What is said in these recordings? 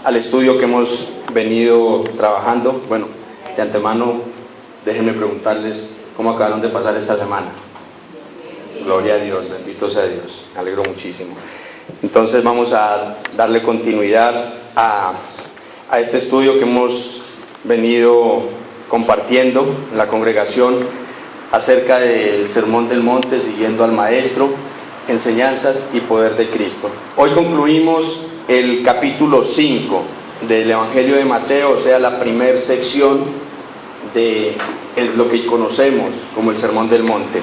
al estudio que hemos venido trabajando. Bueno, de antemano, déjenme preguntarles cómo acabaron de pasar esta semana. Gloria a Dios, bendito sea Dios, me alegro muchísimo. Entonces vamos a darle continuidad a este estudio que hemos venido compartiendo en la congregación acerca del Sermón del Monte, siguiendo al Maestro, enseñanzas y poder de Cristo. Hoy concluimos el capítulo 5 del Evangelio de Mateo, o sea, la primera sección de lo que conocemos como el Sermón del Monte.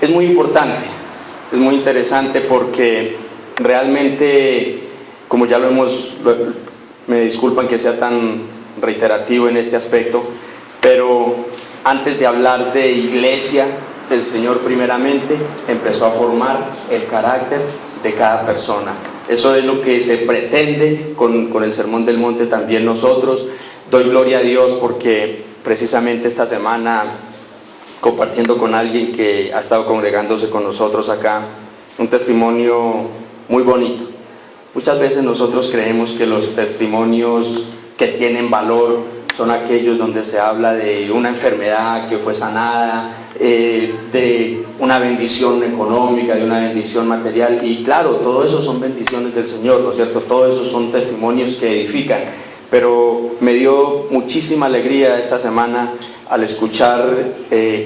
Es muy importante, es muy interesante porque realmente, como ya me disculpan que sea tan reiterativo en este aspecto, pero antes de hablar de iglesia, el Señor primeramente empezó a formar el carácter de cada persona. Eso es lo que se pretende con el Sermón del Monte también nosotros. Doy gloria a Dios porque precisamente esta semana, compartiendo con alguien que ha estado congregándose con nosotros acá, un testimonio muy bonito. Muchas veces nosotros creemos que los testimonios que tienen valor son aquellos donde se habla de una enfermedad que fue sanada, de una bendición económica, de una bendición material, y claro, todo eso son bendiciones del Señor, ¿no es cierto? Todo eso son testimonios que edifican, pero me dio muchísima alegría esta semana al escuchar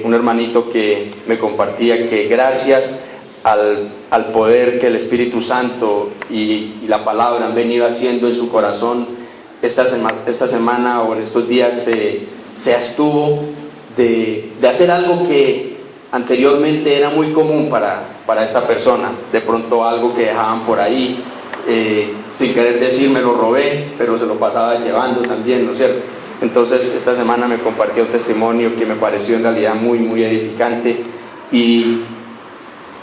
un hermanito que me compartía que gracias al poder que el Espíritu Santo y la palabra han venido haciendo en su corazón, esta semana o en estos días se abstuvo de hacer algo que anteriormente era muy común para esta persona. De pronto algo que dejaban por ahí, sin querer decir me lo robé, pero se lo pasaba llevando también, ¿no es cierto? Entonces esta semana me compartió un testimonio que me pareció en realidad muy, muy edificante, y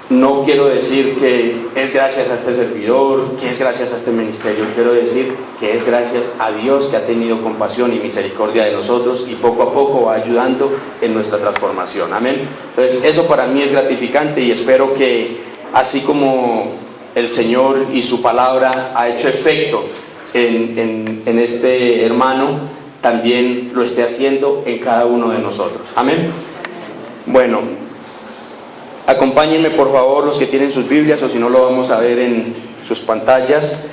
no quiero decir que es gracias a este servidor, que es gracias a este ministerio, quiero decir que es gracias a Dios que ha tenido compasión y misericordia de nosotros y poco a poco va ayudando en nuestra transformación. Amén. Entonces eso para mí es gratificante y espero que así como el Señor y su palabra ha hecho efecto en este hermano, también lo esté haciendo en cada uno de nosotros. Amén. Bueno, acompáñenme por favor los que tienen sus Biblias, o si no lo vamos a ver en sus pantallas.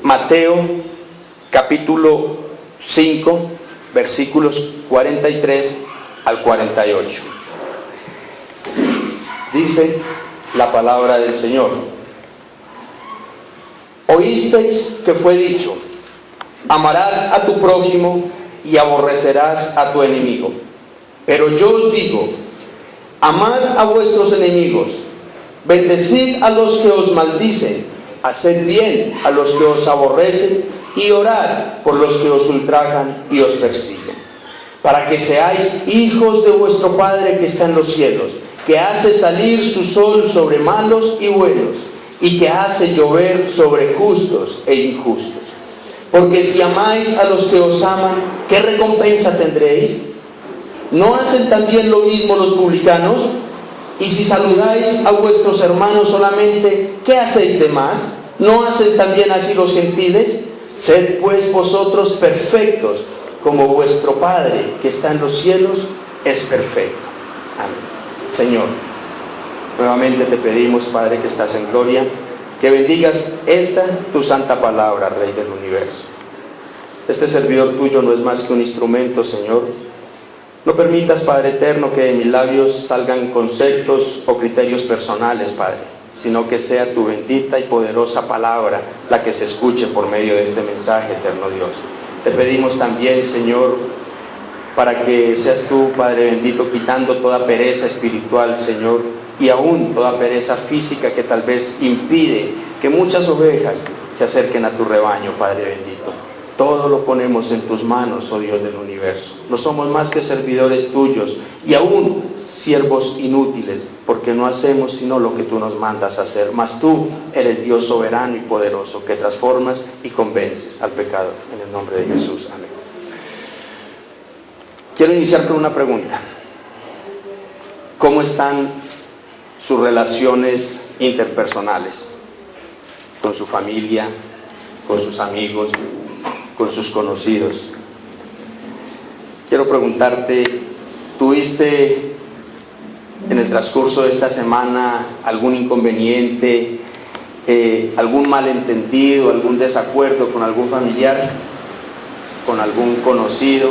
Mateo capítulo 5, versículos 43 al 48. Dice la palabra del Señor: Oísteis que fue dicho, amarás a tu prójimo y aborrecerás a tu enemigo. Pero yo os digo, amad a vuestros enemigos, bendecid a los que os maldicen, haced bien a los que os aborrecen y orad por los que os ultrajan y os persiguen, para que seáis hijos de vuestro Padre que está en los cielos, que hace salir su sol sobre malos y buenos, y que hace llover sobre justos e injustos. Porque si amáis a los que os aman, ¿qué recompensa tendréis? ¿No hacen también lo mismo los publicanos? Y si saludáis a vuestros hermanos solamente, ¿qué hacéis de más? ¿No hacen también así los gentiles? Sed pues vosotros perfectos, como vuestro Padre que está en los cielos es perfecto. Amén. Señor, nuevamente te pedimos, Padre que estás en gloria, que bendigas esta tu santa palabra, Rey del universo. Este servidor tuyo no es más que un instrumento, Señor. No permitas, Padre eterno, que de mis labios salgan conceptos o criterios personales, Padre, sino que sea tu bendita y poderosa palabra la que se escuche por medio de este mensaje, eterno Dios. Te pedimos también, Señor, para que seas tú, Padre bendito, quitando toda pereza espiritual, Señor, y aún toda pereza física que tal vez impide que muchas ovejas se acerquen a tu rebaño, Padre bendito. Todo lo ponemos en tus manos, oh Dios del universo. No somos más que servidores tuyos y aún siervos inútiles, porque no hacemos sino lo que tú nos mandas hacer. Mas tú eres Dios soberano y poderoso, que transformas y convences al pecado. En el nombre de Jesús. Amén. Quiero iniciar con una pregunta. ¿Cómo están sus relaciones interpersonales? con su familia, con sus amigos, con sus conocidos. Quiero preguntarte, ¿tuviste en el transcurso de esta semana algún inconveniente, algún malentendido, algún desacuerdo con algún familiar, con algún conocido,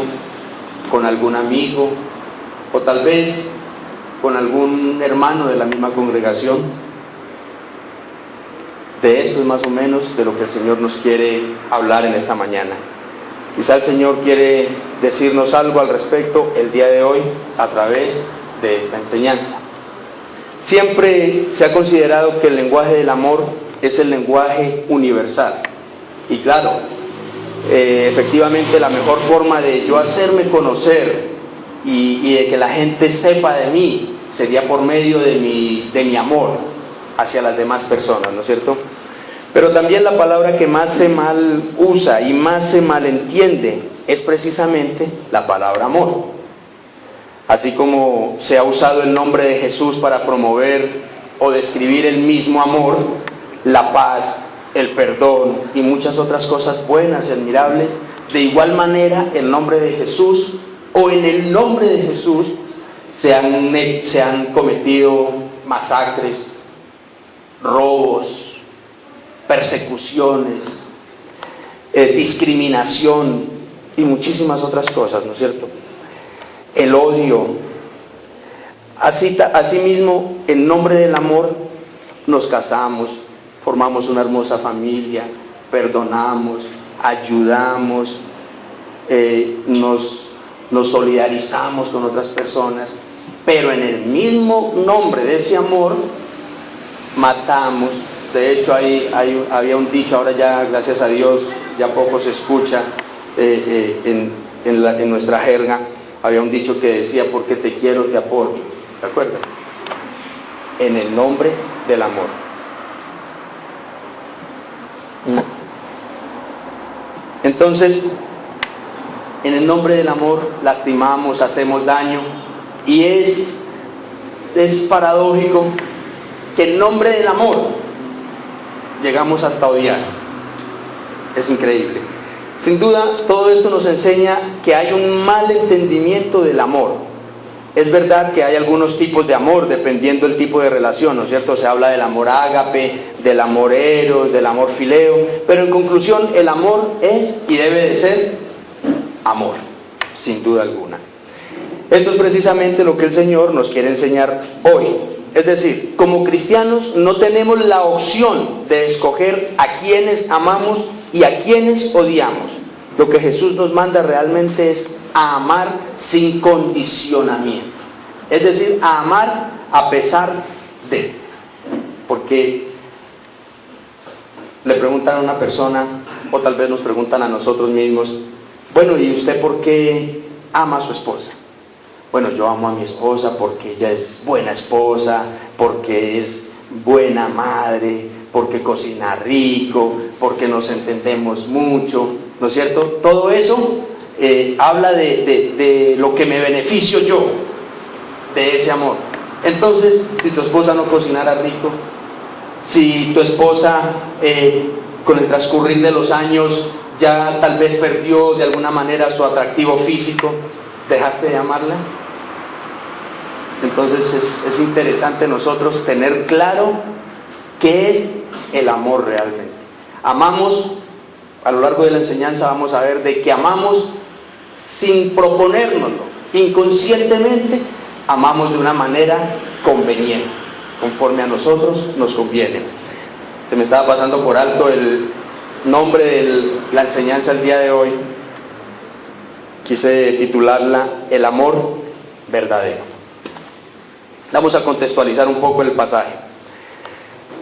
con algún amigo, o tal vez con algún hermano de la misma congregación? De eso es más o menos de lo que el Señor nos quiere hablar en esta mañana. Quizá el Señor quiere decirnos algo al respecto el día de hoy a través de esta enseñanza. Siempre se ha considerado que el lenguaje del amor es el lenguaje universal. Y claro, efectivamente la mejor forma de yo hacerme conocer y de que la gente sepa de mí sería por medio de mi amor hacia las demás personas, ¿no es cierto? Pero también la palabra que más se mal usa y más se malentiende es precisamente la palabra amor. Así como se ha usado el nombre de Jesús para promover o describir el mismo amor, la paz, el perdón y muchas otras cosas buenas y admirables, de igual manera el nombre de Jesús o en el nombre de Jesús se han cometido masacres, robos, persecuciones, discriminación y muchísimas otras cosas, ¿no es cierto? El odio. Asimismo, en nombre del amor nos casamos, formamos una hermosa familia, perdonamos, ayudamos, nos solidarizamos con otras personas, pero en el mismo nombre de ese amor matamos. De hecho había un dicho, ahora ya gracias a Dios ya poco se escucha en nuestra jerga. Había un dicho que decía: porque te quiero te apoyo, ¿de acuerdo? En el nombre del amor. Entonces, en el nombre del amor lastimamos, hacemos daño, y es paradójico que en nombre del amor llegamos hasta odiar. Es increíble. Sin duda, todo esto nos enseña que hay un mal entendimiento del amor. Es verdad que hay algunos tipos de amor, dependiendo del tipo de relación, ¿no es cierto? Se habla del amor ágape, del amor eros, del amor fileo, pero en conclusión, el amor es y debe de ser amor, sin duda alguna. Esto es precisamente lo que el Señor nos quiere enseñar hoy. Es decir, como cristianos no tenemos la opción de escoger a quienes amamos y a quienes odiamos. Lo que Jesús nos manda realmente es a amar sin condicionamiento. Es decir, a amar a pesar de. Porque le preguntan a una persona, o tal vez nos preguntan a nosotros mismos: bueno, ¿y usted por qué ama a su esposa? Bueno, yo amo a mi esposa porque ella es buena esposa, porque es buena madre, porque cocina rico, porque nos entendemos mucho, ¿no es cierto? Todo eso habla de lo que me beneficio yo de ese amor. Entonces, si tu esposa no cocinara rico, si tu esposa con el transcurrir de los años ya tal vez perdió de alguna manera su atractivo físico, ¿dejaste de amarla? Entonces es interesante nosotros tener claro qué es el amor realmente. Amamos, a lo largo de la enseñanza vamos a ver de que amamos sin proponérnoslo, inconscientemente amamos de una manera conveniente, conforme a nosotros nos conviene. Se me estaba pasando por alto el nombre de la enseñanza el día de hoy. Quise titularla El amor verdadero. Vamos a contextualizar un poco el pasaje.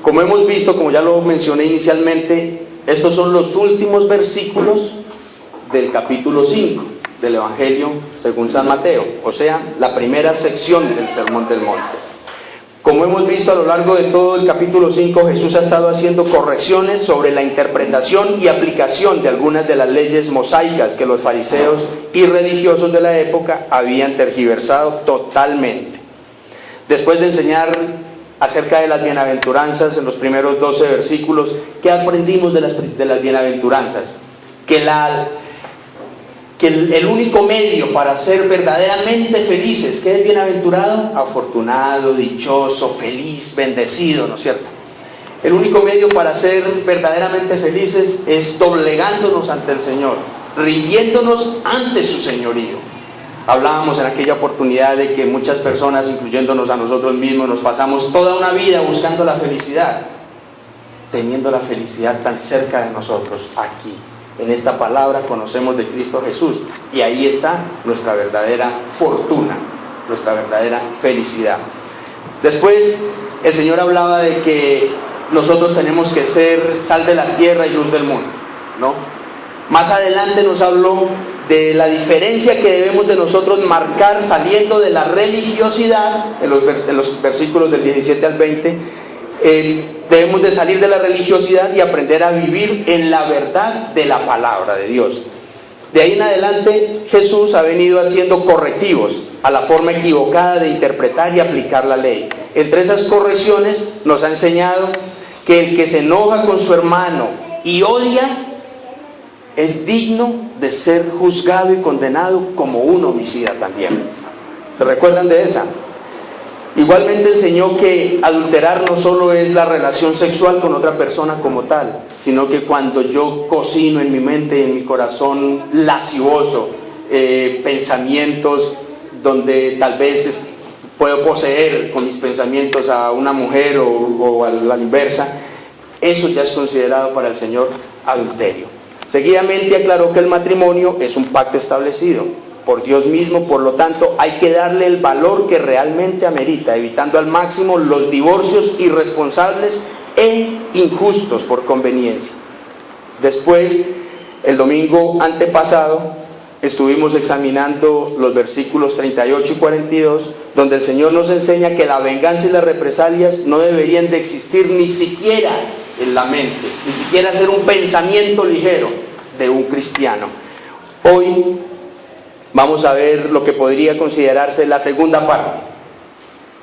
Como hemos visto, como ya lo mencioné inicialmente, estos son los últimos versículos del capítulo 5 del Evangelio según San Mateo, o sea, la primera sección del Sermón del Monte. Como hemos visto a lo largo de todo el capítulo 5, Jesús ha estado haciendo correcciones sobre la interpretación y aplicación de algunas de las leyes mosaicas que los fariseos y religiosos de la época habían tergiversado totalmente. Después de enseñar acerca de las bienaventuranzas en los primeros 12 versículos. ¿Qué aprendimos de las bienaventuranzas? Que el único medio para ser verdaderamente felices, ¿qué es bienaventurado? Afortunado, dichoso, feliz, bendecido, ¿no es cierto? El único medio para ser verdaderamente felices es doblegándonos ante el Señor, rindiéndonos ante su señorío. Hablábamos en aquella oportunidad de que muchas personas, incluyéndonos a nosotros mismos, nos pasamos toda una vida buscando la felicidad, teniendo la felicidad tan cerca de nosotros, aquí. En esta palabra conocemos de Cristo Jesús y ahí está nuestra verdadera fortuna, nuestra verdadera felicidad. Después el Señor hablaba de que nosotros tenemos que ser sal de la tierra y luz del mundo, ¿no? Más adelante nos habló de la diferencia que debemos de nosotros marcar saliendo de la religiosidad, en los versículos del 17 al 20, debemos de salir de la religiosidad y aprender a vivir en la verdad de la palabra de Dios. De ahí en adelante Jesús ha venido haciendo correctivos a la forma equivocada de interpretar y aplicar la ley. Entre esas correcciones nos ha enseñado que el que se enoja con su hermano y odia es digno de ser juzgado y condenado como un homicida también. ¿Se recuerdan de esa? Igualmente enseñó que adulterar no solo es la relación sexual con otra persona como tal, sino que cuando yo cocino en mi mente y en mi corazón lascivoso, pensamientos donde tal vez puedo poseer con mis pensamientos a una mujer o a la inversa, eso ya es considerado para el Señor adulterio. Seguidamente aclaró que el matrimonio es un pacto establecido por Dios mismo, por lo tanto hay que darle el valor que realmente amerita, evitando al máximo los divorcios irresponsables e injustos por conveniencia. Después, el domingo antepasado, estuvimos examinando los versículos 38 y 42, donde el Señor nos enseña que la venganza y las represalias no deberían de existir ni siquiera en la mente, ni siquiera ser un pensamiento ligero de un cristiano. Hoy vamos a ver lo que podría considerarse la segunda parte.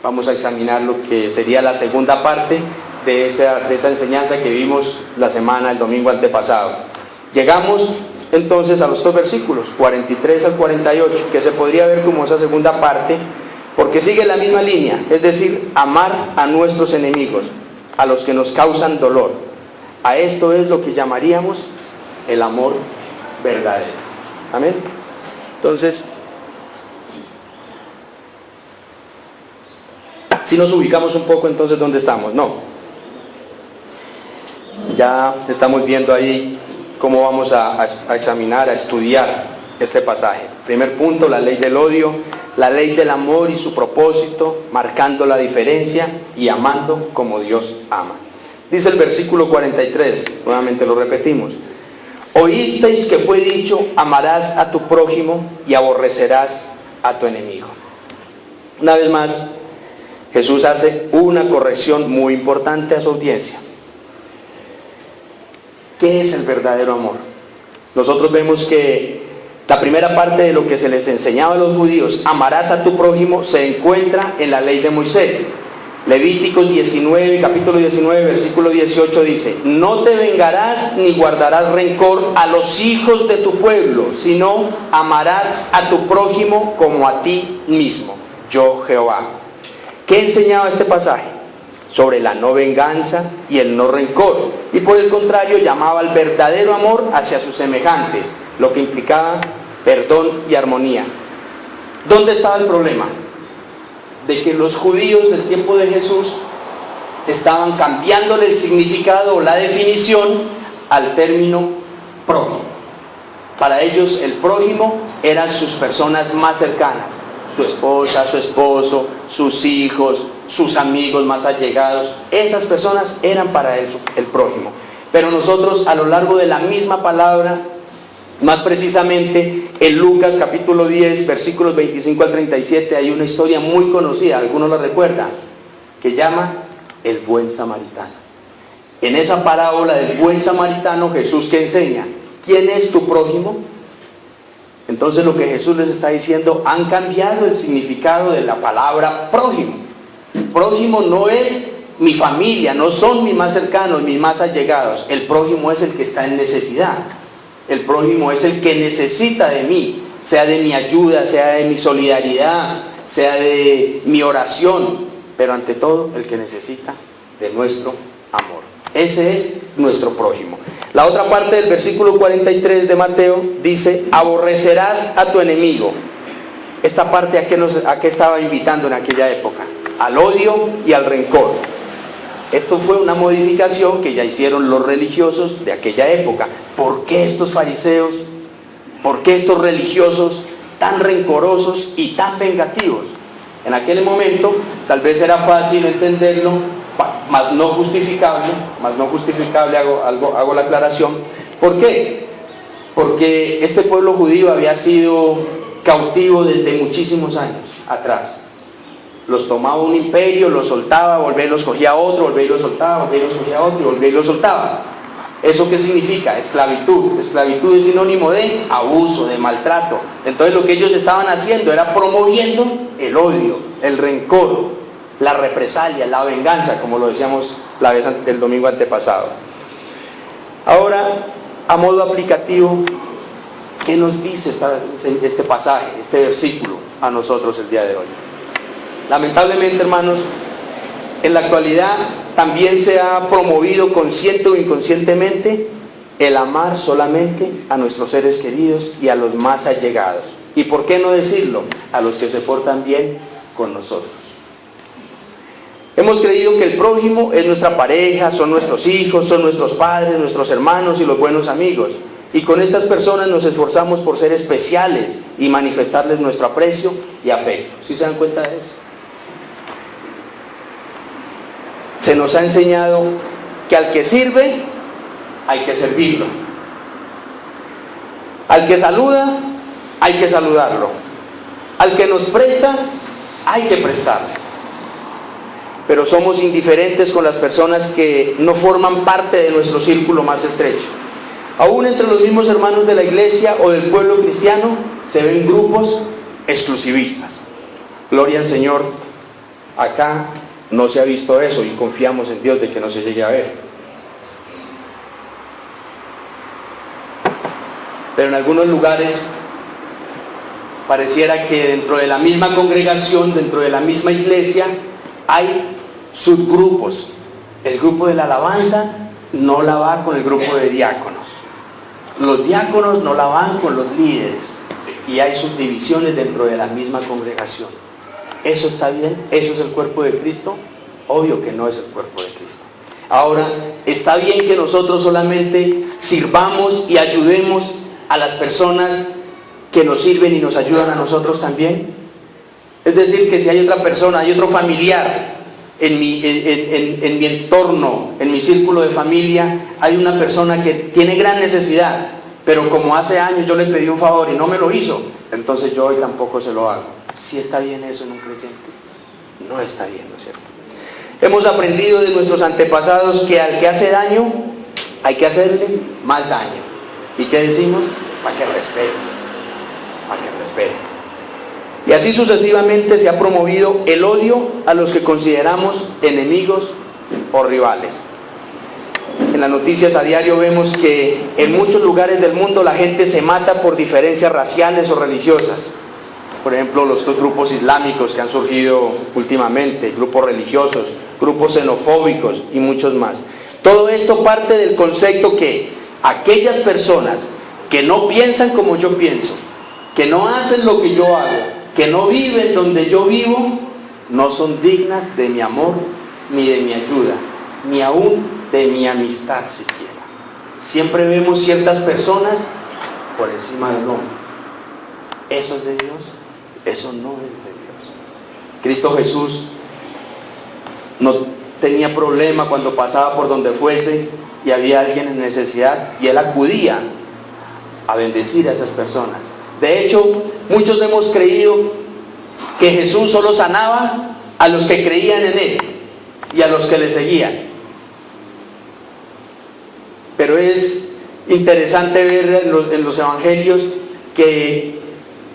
Vamos a examinar lo que sería la segunda parte de esa enseñanza que vimos el domingo antepasado. Llegamos entonces a los dos versículos, 43 al 48, que se podría ver como esa segunda parte, porque sigue la misma línea, es decir, amar a nuestros enemigos, a los que nos causan dolor. A esto es lo que llamaríamos el amor verdadero. Amén. Entonces, si nos ubicamos un poco entonces ¿dónde estamos? No. Ya estamos viendo ahí cómo vamos a examinar, a estudiar este pasaje. Primer punto, la ley del odio, la ley del amor y su propósito, marcando la diferencia y amando como Dios ama. Dice el versículo 43, nuevamente lo repetimos. Oísteis que fue dicho, amarás a tu prójimo y aborrecerás a tu enemigo. Una vez más, Jesús hace una corrección muy importante a su audiencia. ¿Qué es el verdadero amor? Nosotros vemos que la primera parte de lo que se les enseñaba a los judíos, amarás a tu prójimo, se encuentra en la ley de Moisés. Levíticos 19, capítulo 19, versículo 18 dice, no te vengarás ni guardarás rencor a los hijos de tu pueblo, sino amarás a tu prójimo como a ti mismo, yo Jehová. ¿Qué enseñaba este pasaje? Sobre la no venganza y el no rencor, y por el contrario llamaba al verdadero amor hacia sus semejantes, lo que implicaba perdón y armonía. ¿Dónde estaba el problema? De que los judíos del tiempo de Jesús estaban cambiándole el significado o la definición al término prójimo. Para ellos el prójimo eran sus personas más cercanas, su esposa, su esposo, sus hijos, sus amigos más allegados. Esas personas eran para él el prójimo. Pero nosotros a lo largo de la misma palabra, más precisamente en Lucas capítulo 10, versículos 25 al 37, hay una historia muy conocida, algunos la recuerdan, que llama el buen samaritano. En esa parábola del buen samaritano, Jesús ¿qué enseña? ¿Quién es tu prójimo? Entonces lo que Jesús les está diciendo, han cambiado el significado de la palabra prójimo. prójimo no es mi familia, no son mis más cercanos, mis más allegados. El prójimo es el que está en necesidad. El prójimo es el que necesita de mí, sea de mi ayuda, sea de mi solidaridad, sea de mi oración, pero ante todo el que necesita de nuestro amor. Ese es nuestro prójimo. La otra parte del versículo 43 de Mateo dice: aborrecerás a tu enemigo. Esta parte ¿a qué estaba invitando en aquella época? Al odio y al rencor. Esto fue una modificación que ya hicieron los religiosos de aquella época. ¿Por qué estos fariseos, por qué estos religiosos tan rencorosos y tan vengativos? En aquel momento tal vez era fácil entenderlo, más no justificable, hago la aclaración. ¿Por qué? Porque este pueblo judío había sido cautivo desde muchísimos años atrás. Los tomaba un imperio, los soltaba, volvía y los cogía otro, volvía y los soltaba, volvía y los cogía otro, y volvía y los soltaba. ¿Eso qué significa? Esclavitud. Esclavitud es sinónimo de abuso, de maltrato. Entonces lo que ellos estaban haciendo era promoviendo el odio, el rencor, la represalia, la venganza, como lo decíamos la vez del domingo antepasado. Ahora, a modo aplicativo, ¿qué nos dice este pasaje, este versículo a nosotros el día de hoy? Lamentablemente, hermanos, en la actualidad también se ha promovido consciente o inconscientemente el amar solamente a nuestros seres queridos y a los más allegados. ¿Y por qué no decirlo? A los que se portan bien con nosotros. Hemos creído que el prójimo es nuestra pareja, son nuestros hijos, son nuestros padres, nuestros hermanos y los buenos amigos. Y con estas personas nos esforzamos por ser especiales y manifestarles nuestro aprecio y afecto. ¿Sí se dan cuenta de eso? Se nos ha enseñado que al que sirve, hay que servirlo. Al que saluda, hay que saludarlo. Al que nos presta, hay que prestarle. Pero somos indiferentes con las personas que no forman parte de nuestro círculo más estrecho. Aún entre los mismos hermanos de la iglesia o del pueblo cristiano se ven grupos exclusivistas. Gloria al Señor, acá no se ha visto eso y confiamos en Dios de que no se llegue a ver. Pero en algunos lugares pareciera que dentro de la misma congregación, dentro de la misma iglesia, hay subgrupos. El grupo de la alabanza no la va con el grupo de diáconos. Los diáconos no la van con los líderes. Y hay subdivisiones dentro de la misma congregación. ¿Eso está bien? ¿Eso es el cuerpo de Cristo? Obvio que no es el cuerpo de Cristo. Ahora, ¿está bien que nosotros solamente sirvamos y ayudemos a las personas que nos sirven y nos ayudan a nosotros también? Es decir, que si hay otra persona, hay otro familiar en mi entorno, en mi círculo de familia, hay una persona que tiene gran necesidad, pero como hace años yo le pedí un favor y no me lo hizo, entonces yo hoy tampoco se lo hago. ¿Sí está bien eso en un creyente? No está bien, ¿no es cierto? Hemos aprendido de nuestros antepasados que al que hace daño hay que hacerle más daño. ¿Y qué decimos? Para que respete. Para que respete. Y así sucesivamente se ha promovido el odio a los que consideramos enemigos o rivales. En las noticias a diario vemos que en muchos lugares del mundo la gente se mata por diferencias raciales o religiosas. Por ejemplo, los dos grupos islámicos que han surgido últimamente, grupos religiosos, grupos xenofóbicos y muchos más. Todo esto parte del concepto que aquellas personas que no piensan como yo pienso, que no hacen lo que yo hago, que no viven donde yo vivo, no son dignas de mi amor, ni de mi ayuda, ni aún de mi amistad siquiera. Siempre vemos ciertas personas por encima del hombre. ¿Eso es de Dios? Eso no es de Dios. Cristo Jesús no tenía problema cuando pasaba por donde fuese y había alguien en necesidad, y Él acudía a bendecir a esas personas. De hecho, muchos hemos creído que Jesús solo sanaba a los que creían en Él y a los que le seguían. Pero es interesante ver en los evangelios que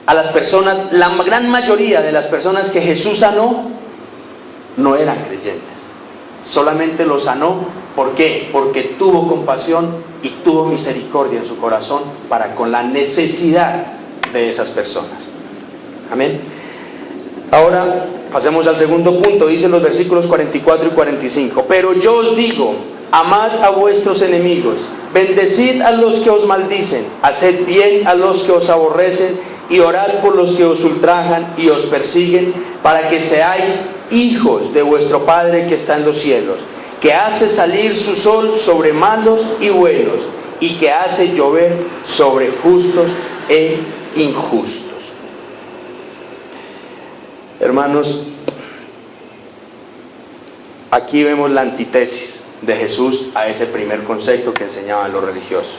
a las personas, la gran mayoría de las personas que Jesús sanó, no eran creyentes. Solamente los sanó. ¿Por qué? Porque tuvo compasión y tuvo misericordia en su corazón para con la necesidad de esas personas. Amén. Ahora pasemos al segundo punto. Dicen los versículos 44 y 45. Pero yo os digo, amad a vuestros enemigos, bendecid a los que os maldicen, haced bien a los que os aborrecen y orad por los que os ultrajan y os persiguen, para que seáis hijos de vuestro Padre que está en los cielos, que hace salir su sol sobre malos y buenos, y que hace llover sobre justos e injustos. Hermanos, aquí vemos la antítesis de Jesús a ese primer concepto que enseñaban los religiosos.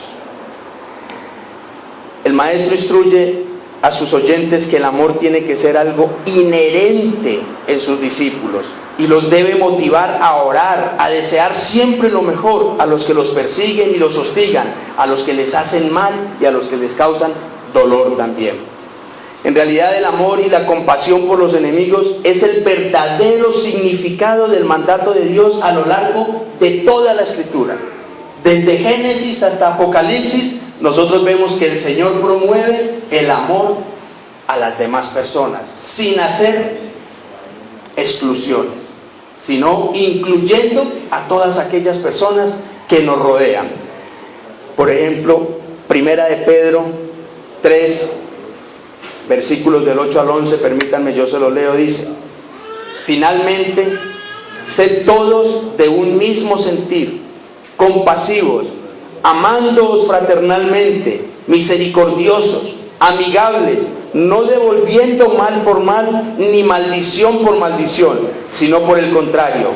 El maestro instruye a sus oyentes que el amor tiene que ser algo inherente en sus discípulos y los debe motivar a orar, a desear siempre lo mejor a los que los persiguen y los hostigan, a los que les hacen mal y a los que les causan dolor también. En realidad, el amor y la compasión por los enemigos es el verdadero significado del mandato de Dios a lo largo de toda la Escritura. Desde Génesis hasta Apocalipsis, nosotros vemos que el Señor promueve el amor a las demás personas, sin hacer exclusiones, sino incluyendo a todas aquellas personas que nos rodean. Por ejemplo, Primera de Pedro 3, versículos del 8 al 11, permítanme, yo se lo leo, dice: finalmente, sed todos de un mismo sentir, compasivos, amándoos fraternalmente, misericordiosos, amigables, no devolviendo mal por mal, ni maldición por maldición, sino por el contrario,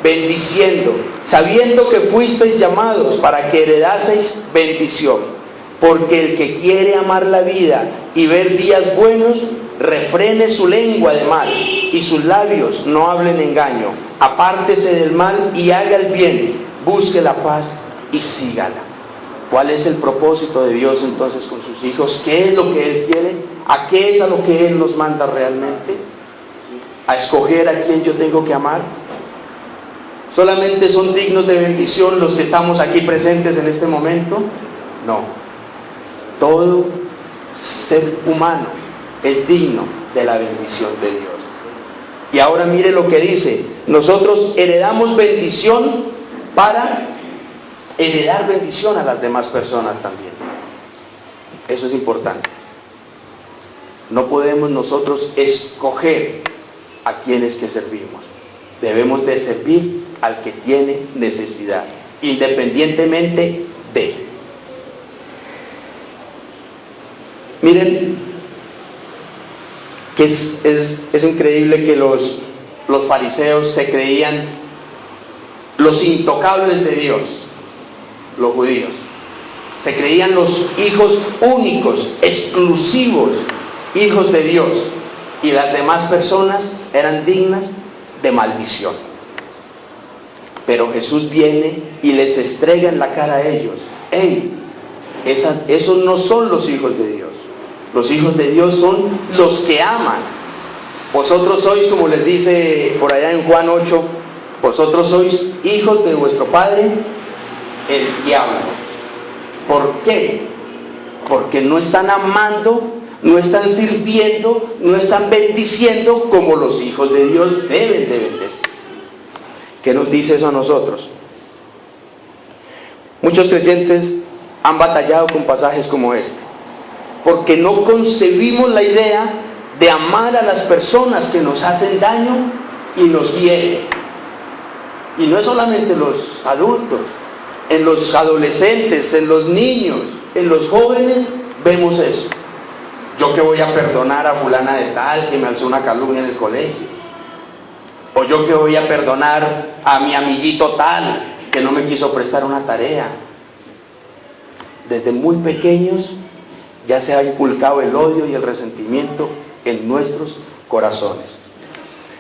bendiciendo, sabiendo que fuisteis llamados para que heredaseis bendición. Porque el que quiere amar la vida y ver días buenos, refrene su lengua de mal y sus labios no hablen engaño. Apártese del mal y haga el bien, busque la paz y sígala. ¿Cuál es el propósito de Dios entonces con sus hijos? ¿Qué es lo que Él quiere? ¿A qué es a lo que Él nos manda realmente? ¿A escoger a quién yo tengo que amar? ¿Solamente son dignos de bendición los que estamos aquí presentes en este momento? No. Todo ser humano es digno de la bendición de Dios. Y ahora mire lo que dice: nosotros heredamos bendición para heredar bendición a las demás personas también. Eso es importante. No podemos nosotros escoger a quienes que servimos. Debemos de servir al que tiene necesidad, independientemente de. Miren, que es increíble que los fariseos se creían los intocables de Dios, los judíos. Se creían los hijos únicos, exclusivos, hijos de Dios. Y las demás personas eran dignas de maldición. Pero Jesús viene y les estrega en la cara a ellos: ¡hey! Esos no son los hijos de Dios. Los hijos de Dios son los que aman. Vosotros sois, como les dice por allá en Juan 8, vosotros sois hijos de vuestro padre, el diablo. ¿Por qué? Porque no están amando, no están sirviendo, no están bendiciendo como los hijos de Dios deben de bendecir. ¿Qué nos dice eso a nosotros? Muchos creyentes han batallado con pasajes como este, porque no concebimos la idea de amar a las personas que nos hacen daño y nos hieren. Y no es solamente los adultos, en los adolescentes, en los niños, en los jóvenes vemos eso. Yo que voy a perdonar a fulana de tal que me alzó una calumnia en el colegio, o yo que voy a perdonar a mi amiguito tal que no me quiso prestar una tarea. Desde muy pequeños ya se ha inculcado el odio y el resentimiento en nuestros corazones.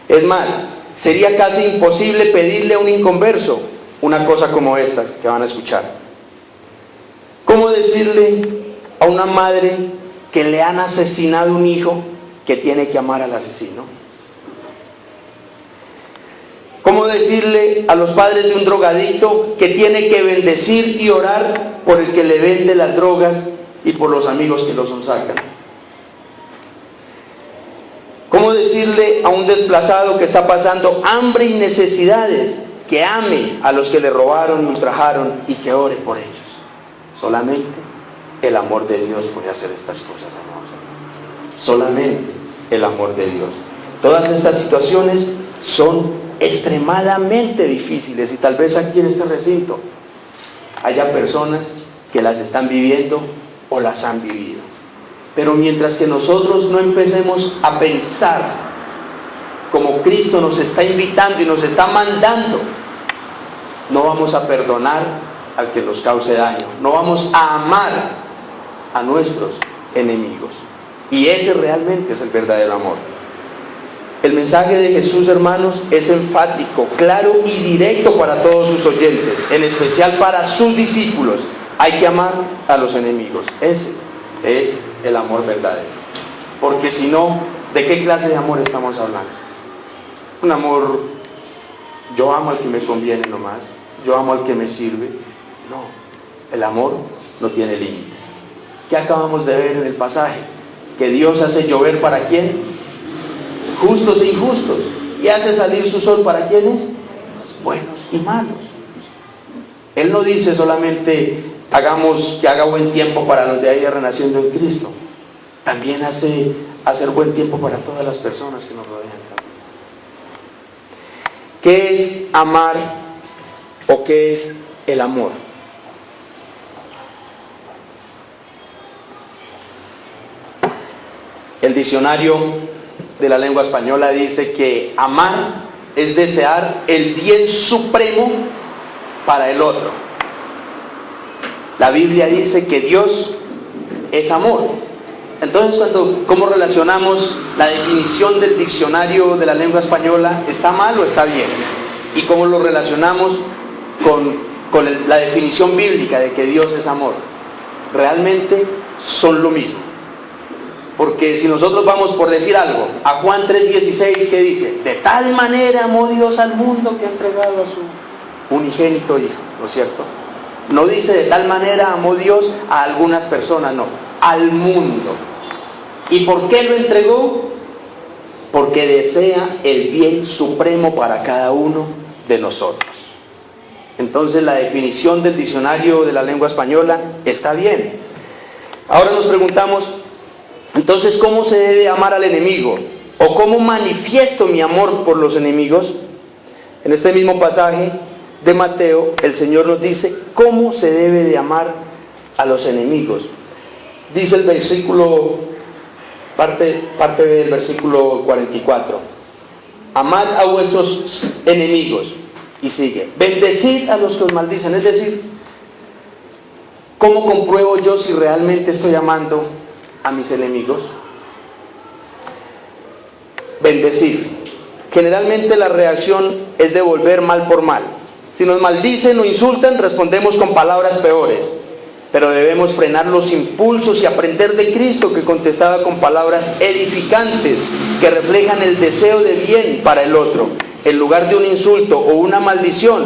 Es más, sería casi imposible pedirle a un inconverso una cosa como estas que van a escuchar. ¿Cómo decirle a una madre que le han asesinado un hijo que tiene que amar al asesino? ¿Cómo decirle a los padres de un drogadicto que tiene que bendecir y orar por el que le vende las drogas y por los amigos que los sacan? ¿Cómo decirle a un desplazado que está pasando hambre y necesidades que ame a los que le robaron y ultrajaron y que ore por ellos? Solamente el amor de Dios puede hacer estas cosas, amados. Solamente el amor de Dios. Todas estas situaciones son extremadamente difíciles y tal vez aquí en este recinto haya personas que las están viviendo o las han vivido. Pero mientras que nosotros no empecemos a pensar como Cristo nos está invitando y nos está mandando, no vamos a perdonar al que nos cause daño, no vamos a amar a nuestros enemigos. Y ese realmente es el verdadero amor. El mensaje de Jesús, hermanos, es enfático, claro y directo para todos sus oyentes, en especial para sus discípulos. Hay que amar a los enemigos. Ese es el amor verdadero. Porque si no, ¿de qué clase de amor estamos hablando? Un amor, yo amo al que me conviene nomás, yo amo al que me sirve. No, el amor no tiene límites. ¿Qué acabamos de ver en el pasaje? Que Dios hace llover ¿para quién? Justos e injustos. Y hace salir su sol ¿para quiénes? Buenos y malos. Él no dice solamente hagamos que haga buen tiempo para los de ahí renaciendo en Cristo. También hace hacer buen tiempo para todas las personas que nos rodean. ¿Qué es amar o qué es el amor? El diccionario de la lengua española dice que amar es desear el bien supremo para el otro. La Biblia dice que Dios es amor. Entonces, ¿cómo relacionamos la definición del diccionario de la lengua española? ¿Está mal o está bien? ¿Y cómo lo relacionamos con la definición bíblica de que Dios es amor? Realmente son lo mismo. Porque si nosotros vamos por decir algo, a Juan 3:16, ¿qué dice? De tal manera amó Dios al mundo que ha entregado a su unigénito Hijo, ¿no es cierto? No dice de tal manera amó Dios a algunas personas, no, al mundo. ¿Y por qué lo entregó? Porque desea el bien supremo para cada uno de nosotros. Entonces la definición del diccionario de la lengua española está bien. Ahora nos preguntamos, entonces, ¿cómo se debe amar al enemigo? ¿O cómo manifiesto mi amor por los enemigos? En este mismo pasaje de Mateo, el Señor nos dice cómo se debe de amar a los enemigos. Dice el versículo, parte del versículo 44. Amad a vuestros enemigos. Y sigue, bendecid a los que os maldicen. Es decir, ¿cómo compruebo yo si realmente estoy amando a mis enemigos? Bendecir. Generalmente la reacción es devolver mal por mal. Si nos maldicen o insultan, respondemos con palabras peores. Pero debemos frenar los impulsos y aprender de Cristo, que contestaba con palabras edificantes, que reflejan el deseo de bien para el otro. En lugar de un insulto o una maldición,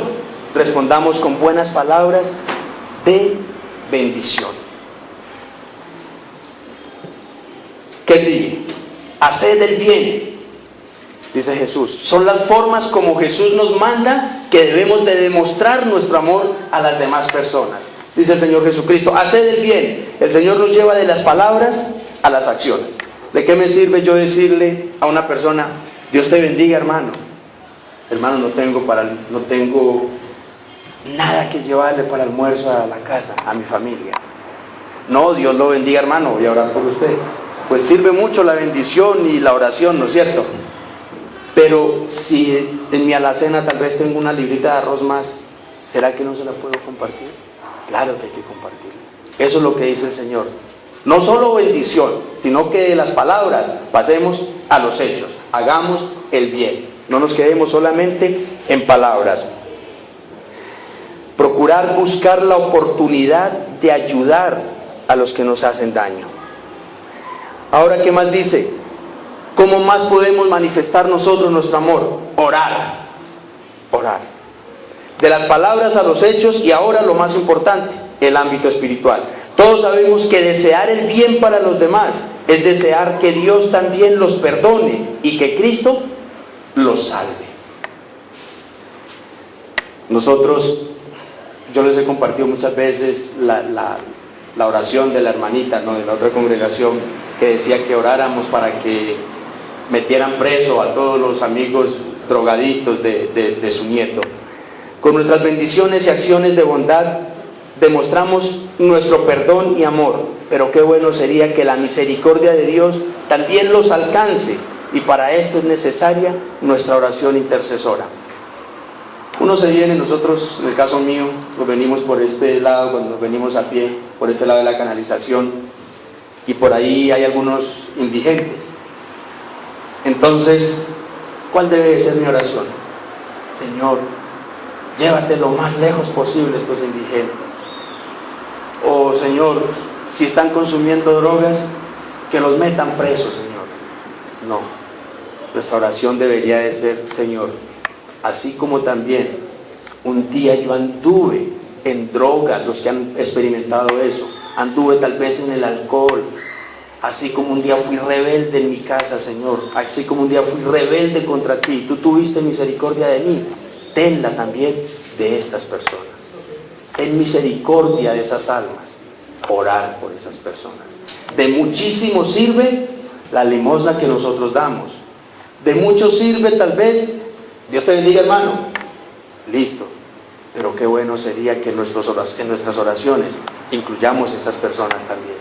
respondamos con buenas palabras de bendición. ¿Qué sigue? Haced el bien, dice Jesús. Son las formas como Jesús nos manda que debemos de demostrar nuestro amor a las demás personas. Dice el Señor Jesucristo, haced el bien. El Señor nos lleva de las palabras a las acciones. ¿De qué me sirve yo decirle a una persona, Dios te bendiga, hermano? Hermano, no tengo nada que llevarle para almuerzo a la casa, a mi familia. No, Dios lo bendiga, hermano, voy a orar por usted. Pues sirve mucho la bendición y la oración, ¿no es cierto? Pero si en mi alacena tal vez tengo una librita de arroz más, ¿será que no se la puedo compartir? Claro que hay que compartir. Eso es lo que dice el Señor. No solo bendición, sino que de las palabras pasemos a los hechos. Hagamos el bien. No nos quedemos solamente en palabras. Procurar buscar la oportunidad de ayudar a los que nos hacen daño. Ahora, ¿qué más dice? ¿Cómo más podemos manifestar nosotros nuestro amor? Orar. Orar. De las palabras a los hechos, y ahora lo más importante, el ámbito espiritual. Todos sabemos que desear el bien para los demás es desear que Dios también los perdone y que Cristo los salve. Nosotros, yo les he compartido muchas veces la oración de la hermanita, ¿no?, de la otra congregación, que decía que oráramos para que metieran preso a todos los amigos drogadictos de su nieto. Con nuestras bendiciones y acciones de bondad demostramos nuestro perdón y amor, pero qué bueno sería que la misericordia de Dios también los alcance, y para esto es necesaria nuestra oración intercesora. Uno se viene, nosotros, en el caso mío, nos venimos por este lado, cuando nos venimos a pie, por este lado de la canalización, y por ahí hay algunos indigentes. Entonces, ¿cuál debe de ser mi oración? Señor, llévate lo más lejos posible estos indigentes. O Señor, si están consumiendo drogas, que los metan presos, Señor. No, nuestra oración debería de ser: Señor, así como también un día yo anduve en drogas, los que han experimentado eso, anduve tal vez en el alcohol, así como un día fui rebelde en mi casa, Señor, así como un día fui rebelde contra ti, tú tuviste misericordia de mí, tenla también de estas personas. Ten misericordia de esas almas. Orar por esas personas. De muchísimo sirve la limosna que nosotros damos. De mucho sirve tal vez, Dios te bendiga, hermano, listo, pero qué bueno sería que en nuestras oraciones incluyamos esas personas también.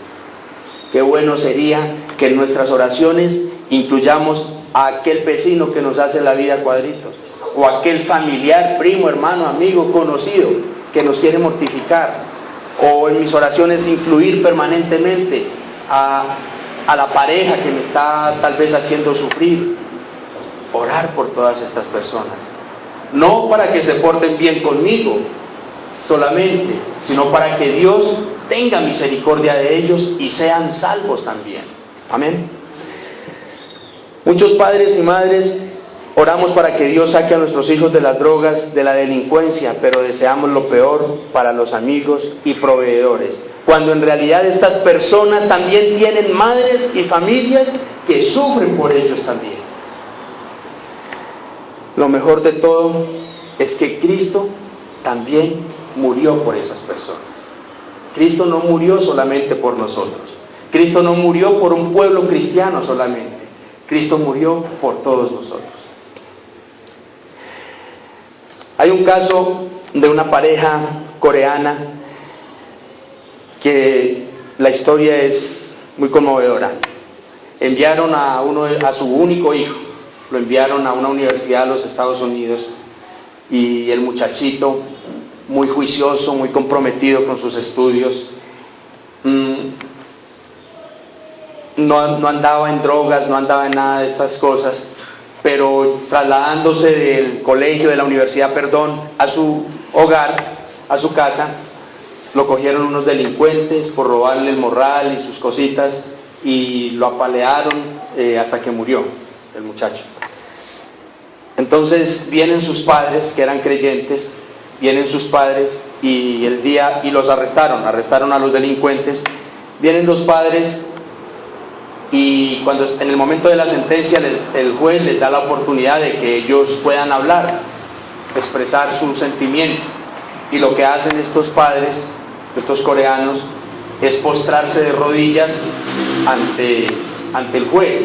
Qué bueno sería que en nuestras oraciones incluyamos a aquel vecino que nos hace la vida cuadritos, o aquel familiar, primo, hermano, amigo, conocido que nos quiere mortificar. O en mis oraciones incluir permanentemente a la pareja que me está tal vez haciendo sufrir. Orar por todas estas personas, no para que se porten bien conmigo solamente, sino para que Dios tenga misericordia de ellos y sean salvos también. Amén. Muchos padres y madres oramos para que Dios saque a nuestros hijos de las drogas, de la delincuencia, pero deseamos lo peor para los amigos y proveedores, cuando en realidad estas personas también tienen madres y familias que sufren por ellos también. Lo mejor de todo es que Cristo también murió por esas personas. Cristo no murió solamente por nosotros. Cristo no murió por un pueblo cristiano solamente. Cristo murió por todos nosotros. Hay un caso de una pareja coreana que la historia es muy conmovedora. Enviaron a su único hijo, lo enviaron a una universidad de los Estados Unidos, y el muchachito, muy juicioso, muy comprometido con sus estudios, no andaba en drogas, no andaba en nada de estas cosas, pero trasladándose del colegio, de la universidad, a su hogar, a su casa, lo cogieron unos delincuentes por robarle el morral y sus cositas, y lo apalearon hasta que murió el muchacho. Entonces vienen sus padres, que eran creyentes, vienen sus padres y los arrestaron a los delincuentes. Vienen los padres, y cuando en el momento de la sentencia el juez les da la oportunidad de que ellos puedan hablar, expresar su sentimiento, y lo que hacen estos padres, estos coreanos, es postrarse de rodillas ante el juez,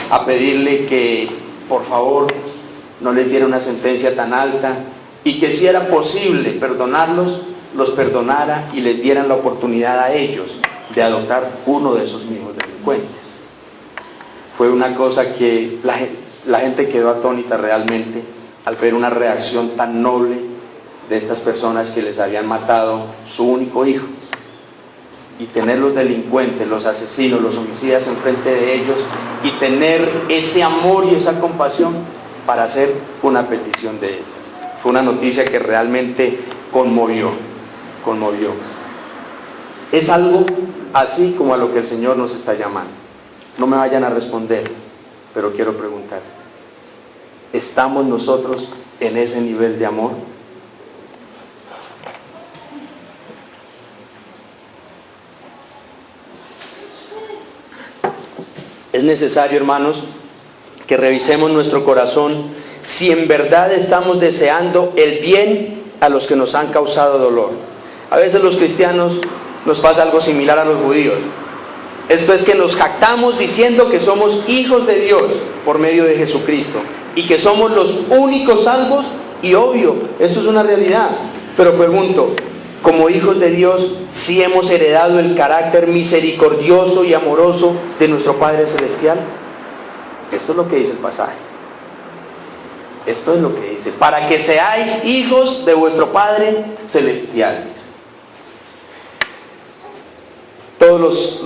a pedirle que por favor no les diera una sentencia tan alta, y que si era posible perdonarlos, los perdonara y les dieran la oportunidad a ellos de adoptar uno de esos mismos delincuentes. Fue una cosa que la gente quedó atónita realmente al ver una reacción tan noble de estas personas que les habían matado su único hijo, y tener los delincuentes, los asesinos, los homicidas enfrente de ellos, y tener ese amor y esa compasión para hacer una petición de estas. Fue una noticia que realmente conmovió. Es algo así como a lo que el Señor nos está llamando. No me vayan a responder, pero quiero preguntar: ¿estamos nosotros en ese nivel de amor? Es necesario, hermanos, que revisemos nuestro corazón si en verdad estamos deseando el bien a los que nos han causado dolor. A veces los cristianos nos pasa algo similar a los judíos. Esto es que nos jactamos diciendo que somos hijos de Dios por medio de Jesucristo y que somos los únicos salvos, y obvio, esto es una realidad. Pero pregunto, como hijos de Dios, ¿sí hemos heredado el carácter misericordioso y amoroso de nuestro Padre Celestial? Esto es lo que dice el pasaje. Esto es lo que dice: para que seáis hijos de vuestro Padre Celestial. Todos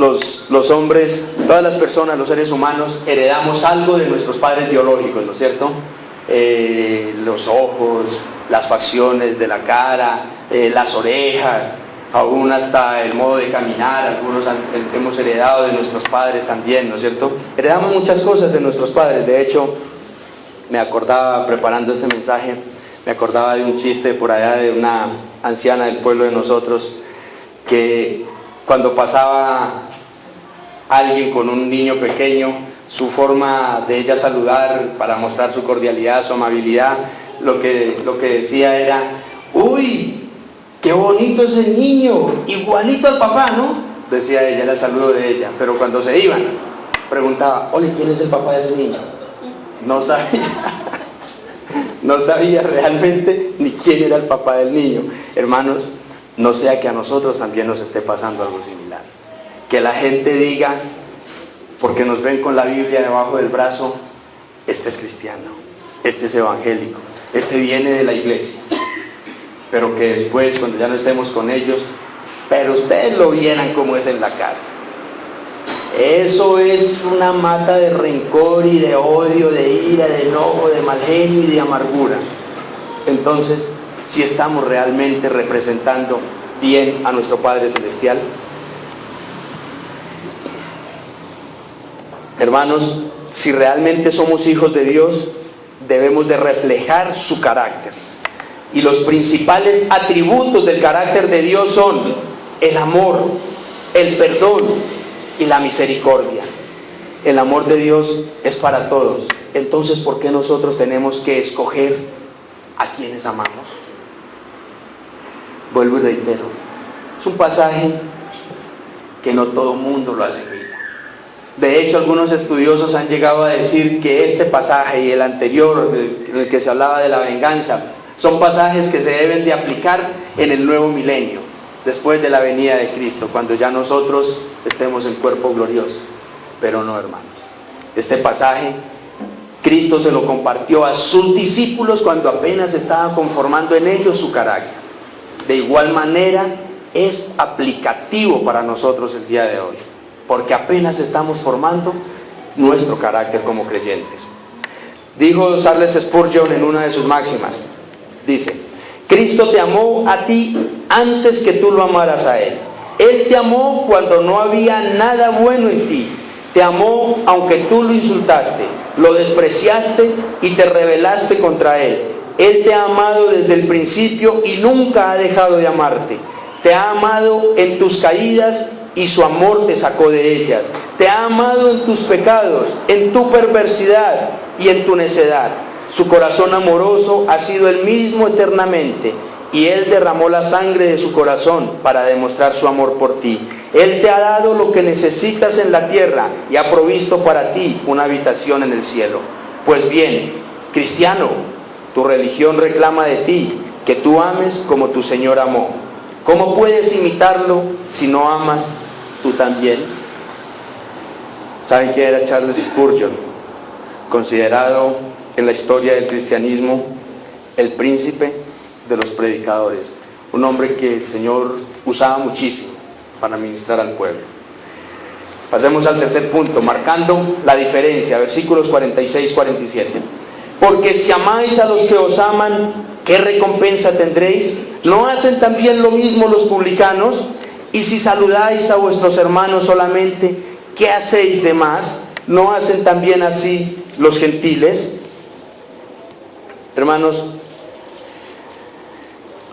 los hombres, todas las personas, los seres humanos, heredamos algo de nuestros padres biológicos, ¿no es cierto? Los ojos, las facciones de la cara, las orejas, aún hasta el modo de caminar. Algunos hemos heredado de nuestros padres también, ¿no es cierto? Heredamos muchas cosas de nuestros padres. De hecho, me acordaba, preparando este mensaje, me acordaba de un chiste por allá de una anciana del pueblo de nosotros, que cuando pasaba alguien con un niño pequeño, su forma de ella saludar para mostrar su cordialidad, su amabilidad, lo que decía era: uy, qué bonito es el niño, igualito al papá, ¿no? Decía ella, era el saludo de ella. Pero cuando se iban, preguntaba: oye, ¿quién es el papá de ese niño? No sabía realmente ni quién era el papá del niño. Hermanos, no sea que a nosotros también nos esté pasando algo similar. Que la gente diga, porque nos ven con la Biblia debajo del brazo: este es cristiano, este es evangélico, este viene de la iglesia. Pero que después, cuando ya no estemos con ellos: pero ustedes lo vieran como es en la casa. Eso es una mata de rencor y de odio, de ira, de enojo, de mal genio y de amargura. Entonces, si estamos realmente representando bien a nuestro Padre Celestial. Hermanos, si realmente somos hijos de Dios, debemos de reflejar su carácter. Y los principales atributos del carácter de Dios son el amor, el perdón y la misericordia. El amor de Dios es para todos. Entonces, ¿por qué nosotros tenemos que escoger a quienes amamos? Vuelvo y reitero, es un pasaje que no todo mundo lo asimila. De hecho, algunos estudiosos han llegado a decir que este pasaje y el anterior, en el que se hablaba de la venganza, son pasajes que se deben de aplicar en el nuevo milenio, después de la venida de Cristo, cuando ya nosotros estemos en cuerpo glorioso. Pero no, hermanos. Este pasaje, Cristo se lo compartió a sus discípulos cuando apenas estaba conformando en ellos su carácter. De igual manera, es aplicativo para nosotros el día de hoy, porque apenas estamos formando nuestro carácter como creyentes. Dijo Charles Spurgeon en una de sus máximas, dice: Cristo te amó a ti antes que tú lo amaras a Él. Él te amó cuando no había nada bueno en ti. Te amó aunque tú lo insultaste, lo despreciaste y te rebelaste contra Él. Él te ha amado desde el principio y nunca ha dejado de amarte. Te ha amado en tus caídas y su amor te sacó de ellas. Te ha amado en tus pecados, en tu perversidad y en tu necedad. Su corazón amoroso ha sido el mismo eternamente, y Él derramó la sangre de su corazón para demostrar su amor por ti. Él te ha dado lo que necesitas en la tierra y ha provisto para ti una habitación en el cielo. Pues bien, cristiano, tu religión reclama de ti que tú ames como tu Señor amó. ¿Cómo puedes imitarlo si no amas tú también? ¿Saben quién era Charles Spurgeon? Considerado en la historia del cristianismo el príncipe de los predicadores, un hombre que el Señor usaba muchísimo para ministrar al pueblo. Pasemos al tercer punto, marcando la diferencia, versículos 46-47. Porque si amáis a los que os aman, ¿qué recompensa tendréis? ¿No hacen también lo mismo los publicanos? Y si saludáis a vuestros hermanos solamente, ¿qué hacéis de más? ¿No hacen también así los gentiles? Hermanos,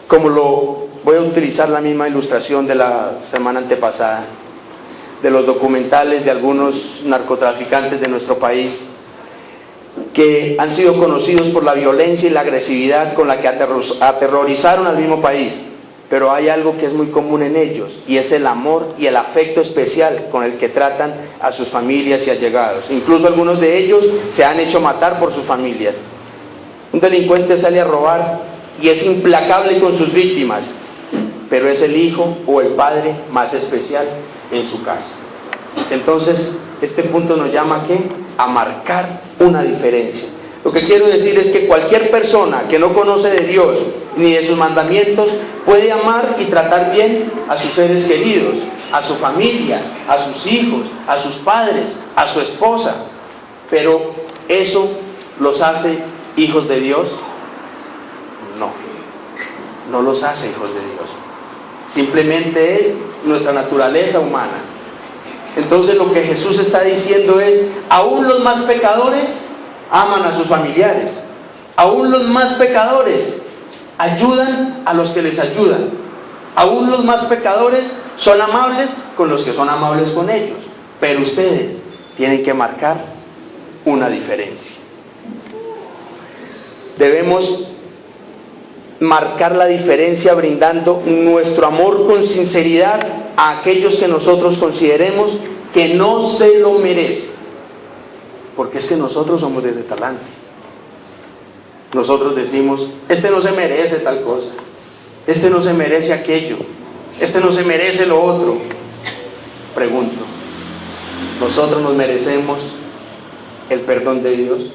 como voy a utilizar la misma ilustración de la semana antepasada, de los documentales de algunos narcotraficantes de nuestro país, que han sido conocidos por la violencia y la agresividad con la que aterrorizaron al mismo país. Pero hay algo que es muy común en ellos, y es el amor y el afecto especial con el que tratan a sus familias y allegados. Incluso algunos de ellos se han hecho matar por sus familias. Un delincuente sale a robar y es implacable con sus víctimas, pero es el hijo o el padre más especial en su casa. Entonces, este punto nos llama ¿a qué? A marcar una diferencia. Lo que quiero decir es que cualquier persona que no conoce de Dios ni de sus mandamientos puede amar y tratar bien a sus seres queridos, a su familia, a sus hijos, a sus padres, a su esposa. Pero ¿eso los hace hijos de Dios? No, no los hace hijos de Dios. Simplemente es nuestra naturaleza humana. Entonces lo que Jesús está diciendo es, aún los más pecadores aman a sus familiares. Aún los más pecadores ayudan a los que les ayudan. Aún los más pecadores son amables con los que son amables con ellos. Pero ustedes tienen que marcar una diferencia. Debemos marcar la diferencia brindando nuestro amor con sinceridad a aquellos que nosotros consideremos que no se lo merecen. Porque es que nosotros somos de ese talante. Nosotros decimos, este no se merece tal cosa, este no se merece aquello, este no se merece lo otro. Pregunto, ¿nosotros nos merecemos el perdón de Dios?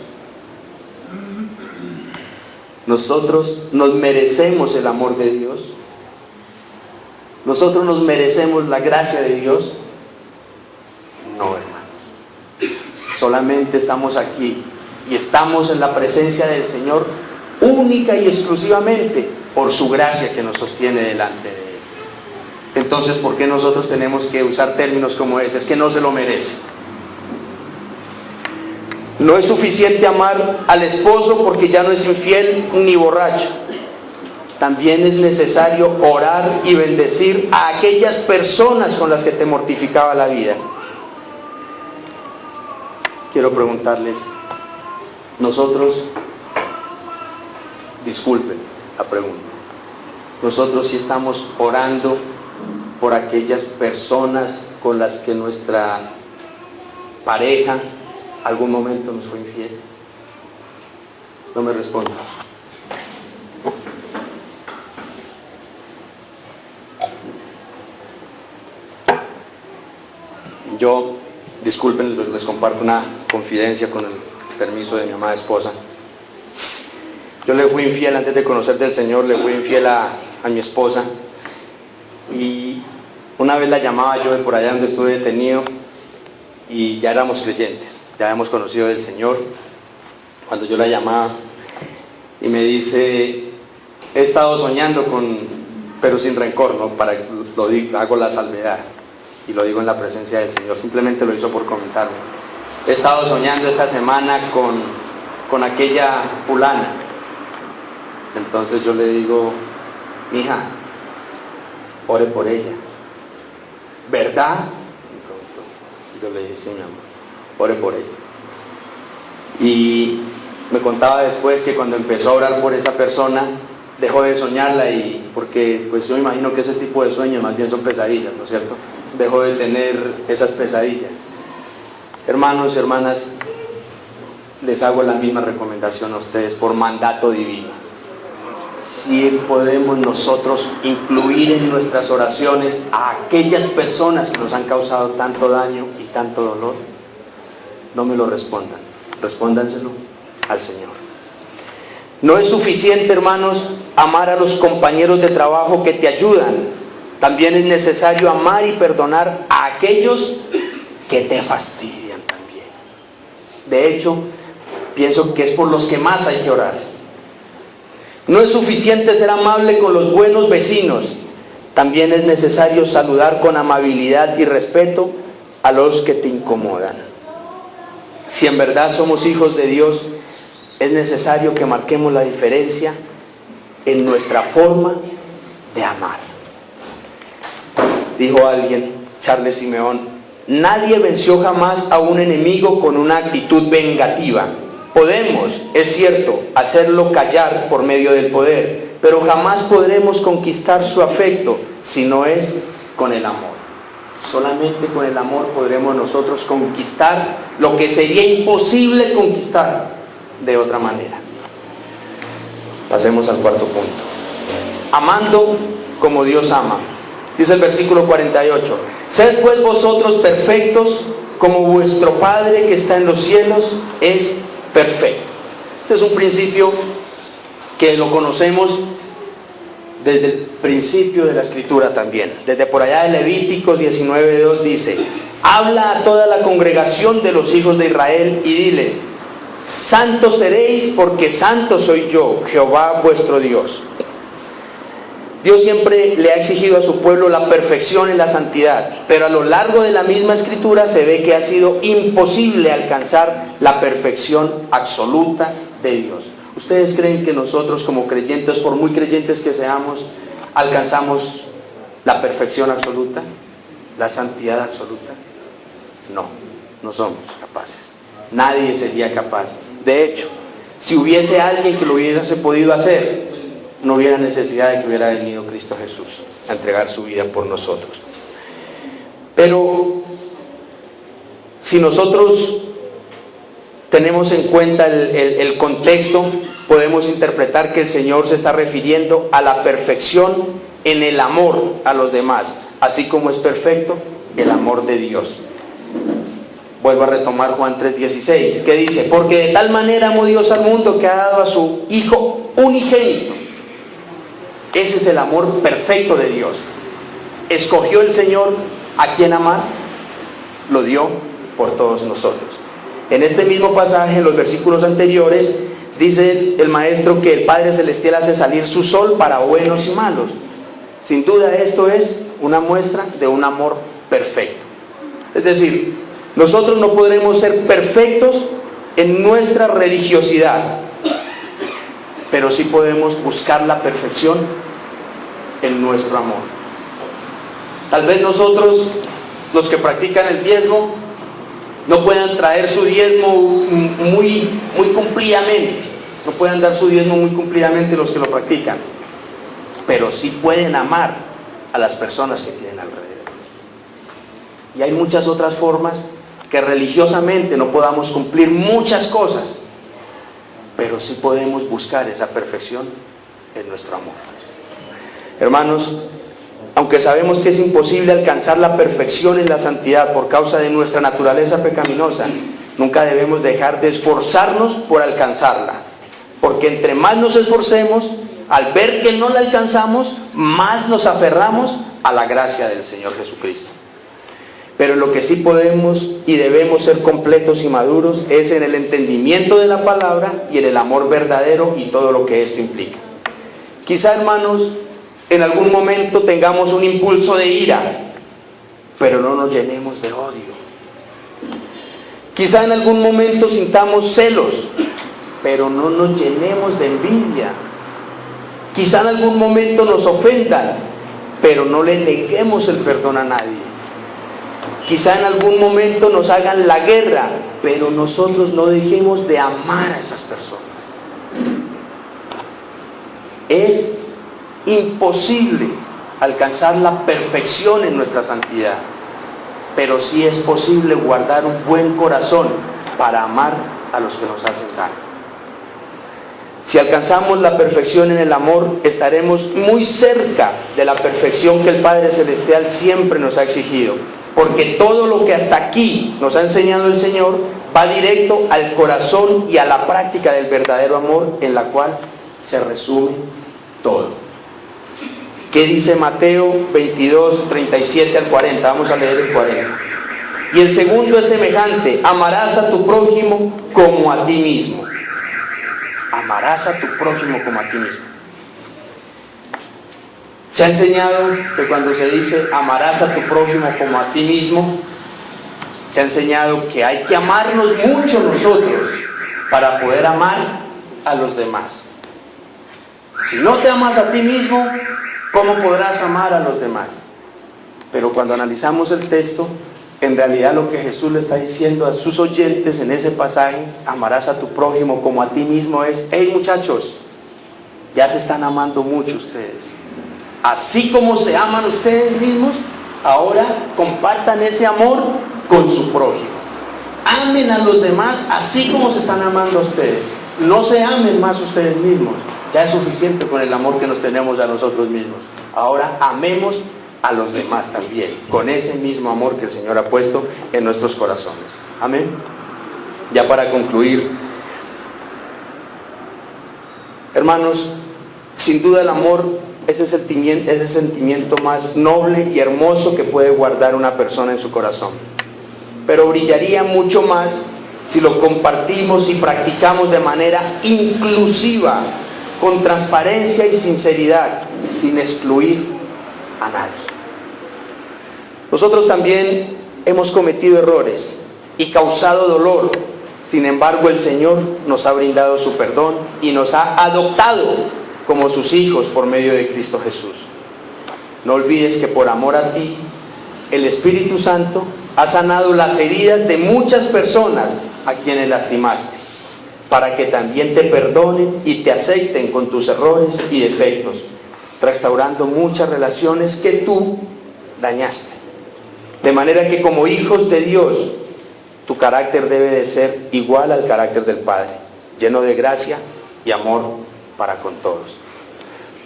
¿Nosotros nos merecemos el amor de Dios? ¿Nosotros nos merecemos la gracia de Dios? No, hermanos. Solamente estamos aquí y estamos en la presencia del Señor única y exclusivamente por su gracia que nos sostiene delante de Él. Entonces, ¿por qué nosotros tenemos que usar términos como ese? Es que no se lo merece. No es suficiente amar al esposo porque ya no es infiel ni borracho. También es necesario orar y bendecir a aquellas personas con las que te mortificaba la vida. Quiero preguntarles, nosotros, disculpen la pregunta, nosotros sí estamos orando por aquellas personas con las que nuestra pareja algún momento nos fue infiel. No me respondan. Yo, disculpen, les comparto una confidencia con el permiso de mi amada esposa. Yo le fui infiel antes de conocer del Señor, le fui infiel a mi esposa. Y una vez la llamaba yo de por allá donde estuve detenido y ya éramos creyentes, ya habíamos conocido del Señor. Cuando yo la llamaba y me dice, he estado soñando pero sin rencor, ¿no? Lo digo, hago la salvedad y lo digo en la presencia del Señor, simplemente lo hizo por comentarme. He estado soñando esta semana con aquella fulana. Entonces yo le digo, mija, ore por ella. ¿Verdad? Yo le dije, sí, mi amor, ore por ella. Y me contaba después que cuando empezó a orar por esa persona, dejó de soñarla, porque pues yo me imagino que ese tipo de sueños más bien son pesadillas, ¿no es cierto? Dejó de tener esas pesadillas. Hermanos y hermanas, les hago la misma recomendación a ustedes por mandato divino. Si podemos nosotros incluir en nuestras oraciones a aquellas personas que nos han causado tanto daño y tanto dolor, no me lo respondan, respóndanselo al Señor. No es suficiente, hermanos, amar a los compañeros de trabajo que te ayudan. También es necesario amar y perdonar a aquellos que te fastidian también. De hecho, pienso que es por los que más hay que orar. No es suficiente ser amable con los buenos vecinos. También es necesario saludar con amabilidad y respeto a los que te incomodan. Si en verdad somos hijos de Dios, es necesario que marquemos la diferencia en nuestra forma de amar. Dijo alguien, Charles Simeón, nadie venció jamás a un enemigo con una actitud vengativa. Podemos, es cierto, hacerlo callar por medio del poder, pero jamás podremos conquistar su afecto si no es con el amor. Solamente con el amor podremos nosotros conquistar lo que sería imposible conquistar de otra manera. Pasemos al cuarto punto. Amando como Dios ama. Dice el versículo 48. Sed pues vosotros perfectos como vuestro Padre que está en los cielos es perfecto. Este es un principio que lo conocemos desde el principio de la Escritura también. Desde por allá de Levíticos 19:2 dice: habla a toda la congregación de los hijos de Israel y diles: santos seréis porque santo soy yo, Jehová vuestro Dios. Dios siempre le ha exigido a su pueblo la perfección en la santidad, pero a lo largo de la misma Escritura se ve que ha sido imposible alcanzar la perfección absoluta de Dios. ¿Ustedes creen que nosotros como creyentes, por muy creyentes que seamos, alcanzamos la perfección absoluta? ¿La santidad absoluta? No, no somos capaces. Nadie sería capaz. De hecho, si hubiese alguien que lo hubiese podido hacer, no hubiera necesidad de que hubiera venido Cristo Jesús a entregar su vida por nosotros. Pero si nosotros tenemos en cuenta el contexto, podemos interpretar que el Señor se está refiriendo a la perfección en el amor a los demás, así como es perfecto el amor de Dios. Vuelvo a retomar Juan 3:16, que dice: porque de tal manera amó Dios al mundo que ha dado a su Hijo unigénito. Ese es el amor perfecto de Dios. Escogió el Señor a quien amar, lo dio por todos nosotros. En este mismo pasaje, en los versículos anteriores, dice el maestro que el Padre Celestial hace salir su sol para buenos y malos. Sin duda esto es una muestra de un amor perfecto. Es decir, nosotros no podremos ser perfectos en nuestra religiosidad, pero sí podemos buscar la perfección en nuestro amor. Tal vez nosotros, los que practican el diezmo, no puedan traer su diezmo muy cumplidamente, no puedan dar su diezmo muy cumplidamente los que lo practican, pero sí pueden amar a las personas que tienen alrededor. Y hay muchas otras formas que religiosamente no podamos cumplir muchas cosas, pero sí podemos buscar esa perfección en nuestro amor. Hermanos, aunque sabemos que es imposible alcanzar la perfección en la santidad por causa de nuestra naturaleza pecaminosa, nunca debemos dejar de esforzarnos por alcanzarla, porque entre más nos esforcemos, al ver que no la alcanzamos, más nos aferramos a la gracia del Señor Jesucristo. Pero en lo que sí podemos y debemos ser completos y maduros es en el entendimiento de la palabra y en el amor verdadero y todo lo que esto implica. Quizá, hermanos, en algún momento tengamos un impulso de ira, pero no nos llenemos de odio. Quizá en algún momento sintamos celos, pero no nos llenemos de envidia. Quizá en algún momento nos ofendan, pero no le neguemos el perdón a nadie. Quizá en algún momento nos hagan la guerra, pero nosotros no dejemos de amar a esas personas. Es imposible alcanzar la perfección en nuestra santidad, pero sí es posible guardar un buen corazón para amar a los que nos hacen daño. Si alcanzamos la perfección en el amor, estaremos muy cerca de la perfección que el Padre Celestial siempre nos ha exigido, porque todo lo que hasta aquí nos ha enseñado el Señor va directo al corazón y a la práctica del verdadero amor, en la cual se resume todo. ¿Qué dice Mateo 22, 37 al 40? Vamos a leer el 40. Y el segundo es semejante: amarás a tu prójimo como a ti mismo. Amarás a tu prójimo como a ti mismo. Se ha enseñado que cuando se dice amarás a tu prójimo como a ti mismo, se ha enseñado que hay que amarnos mucho nosotros para poder amar a los demás. Si no te amas a ti mismo, ¿Cómo podrás amar a los demás? Pero cuando analizamos el texto, en realidad lo que Jesús le está diciendo a sus oyentes en ese pasaje, amarás a tu prójimo como a ti mismo, es: hey muchachos, ya se están amando mucho ustedes. Así como se aman ustedes mismos, ahora compartan ese amor con su prójimo. Amen a los demás así como se están amando a ustedes. No se amen más ustedes mismos. Ya es suficiente con el amor que nos tenemos a nosotros mismos. Ahora amemos a los demás también, con ese mismo amor que el Señor ha puesto en nuestros corazones. Amén. Ya para concluir, hermanos, sin duda el amor es el sentimiento más noble y hermoso que puede guardar una persona en su corazón. Pero brillaría mucho más si lo compartimos y practicamos de manera inclusiva, con transparencia y sinceridad, sin excluir a nadie. Nosotros también hemos cometido errores y causado dolor. Sin embargo, el Señor nos ha brindado su perdón y nos ha adoptado como sus hijos por medio de Cristo Jesús. No olvides que por amor a ti, el Espíritu Santo ha sanado las heridas de muchas personas a quienes lastimaste, para que también te perdonen y te acepten con tus errores y defectos, restaurando muchas relaciones que tú dañaste. De manera que como hijos de Dios, tu carácter debe de ser igual al carácter del Padre, lleno de gracia y amor para con todos.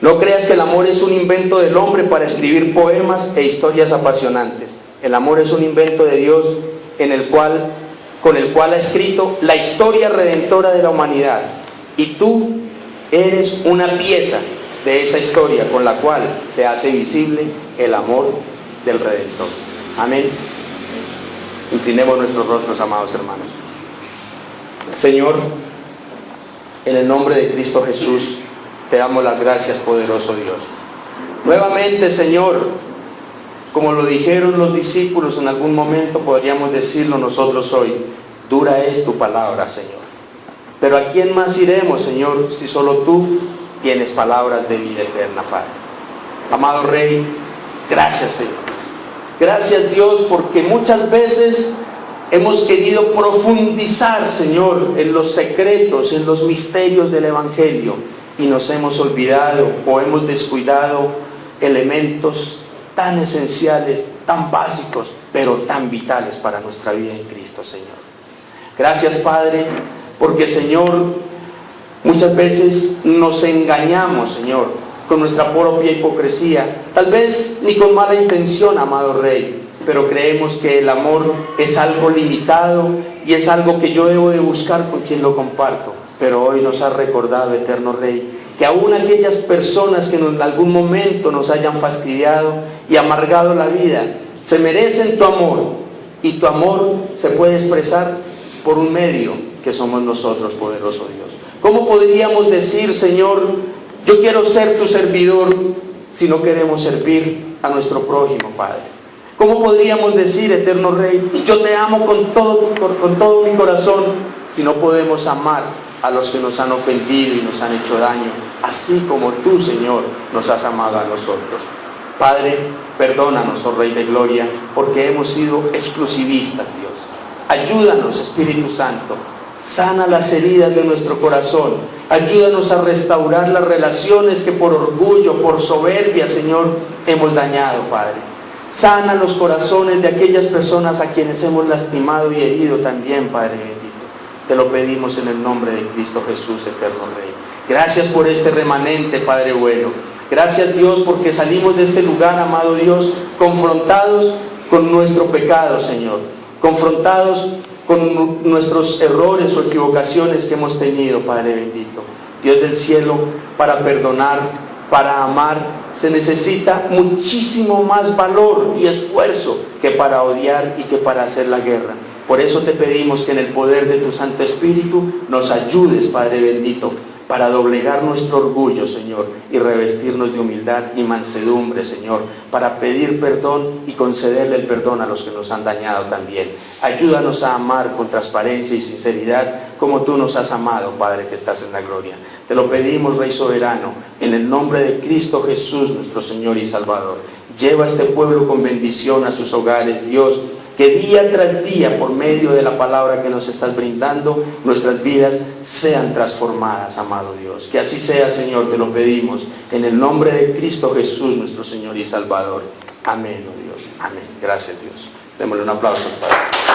No creas que el amor es un invento del hombre para escribir poemas e historias apasionantes. El amor es un invento de Dios con el cual ha escrito la historia redentora de la humanidad. Y tú eres una pieza de esa historia con la cual se hace visible el amor del Redentor. Amén. Inclinemos nuestros rostros, amados hermanos. Señor, en el nombre de Cristo Jesús, te damos las gracias, poderoso Dios. Nuevamente, Señor, como lo dijeron los discípulos en algún momento, podríamos decirlo nosotros hoy: dura es tu palabra, Señor. Pero ¿a quién más iremos, Señor, si solo tú tienes palabras de vida eterna, Padre? Amado Rey, gracias, Señor. Gracias, Dios, porque muchas veces hemos querido profundizar, Señor, en los secretos, en los misterios del Evangelio, y nos hemos olvidado o hemos descuidado elementos tan esenciales, tan básicos, pero tan vitales para nuestra vida en Cristo, Señor. Gracias, Padre, porque, Señor, muchas veces nos engañamos, Señor, con nuestra propia hipocresía, tal vez ni con mala intención, amado Rey, pero creemos que el amor es algo limitado y es algo que yo debo de buscar con quien lo comparto. Pero hoy nos ha recordado, eterno Rey, que aún aquellas personas que en algún momento nos hayan fastidiado y amargado la vida, se merecen tu amor, y tu amor se puede expresar por un medio que somos nosotros, poderoso Dios. ¿Cómo podríamos decir, Señor, yo quiero ser tu servidor, si no queremos servir a nuestro prójimo, Padre? ¿Cómo podríamos decir, eterno Rey, yo te amo con todo mi corazón, si no podemos amar a los que nos han ofendido y nos han hecho daño, así como tú, Señor, nos has amado a nosotros? Padre, perdónanos, oh Rey de Gloria, porque hemos sido exclusivistas, Dios. Ayúdanos, Espíritu Santo. Sana las heridas de nuestro corazón. Ayúdanos a restaurar las relaciones que por orgullo, por soberbia, Señor, hemos dañado, Padre. Sana los corazones de aquellas personas a quienes hemos lastimado y herido también, Padre bendito. Te lo pedimos en el nombre de Cristo Jesús, eterno Rey. Gracias por este remanente, Padre bueno. Gracias, Dios, porque salimos de este lugar, amado Dios, confrontados con nuestro pecado, Señor. Confrontados con nuestros errores o equivocaciones que hemos tenido, Padre bendito. Dios del cielo, para perdonar, para amar, se necesita muchísimo más valor y esfuerzo que para odiar y que para hacer la guerra. Por eso te pedimos que en el poder de tu Santo Espíritu nos ayudes, Padre bendito, para doblegar nuestro orgullo, Señor, y revestirnos de humildad y mansedumbre, Señor, para pedir perdón y concederle el perdón a los que nos han dañado también. Ayúdanos a amar con transparencia y sinceridad como tú nos has amado, Padre, que estás en la gloria. Te lo pedimos, Rey soberano, en el nombre de Cristo Jesús, nuestro Señor y Salvador. Lleva a este pueblo con bendición a sus hogares, Dios, que día tras día, por medio de la palabra que nos estás brindando, nuestras vidas sean transformadas, amado Dios. Que así sea, Señor, te lo pedimos, en el nombre de Cristo Jesús, nuestro Señor y Salvador. Amén, oh Dios. Amén. Gracias, Dios. Démosle un aplauso, Padre.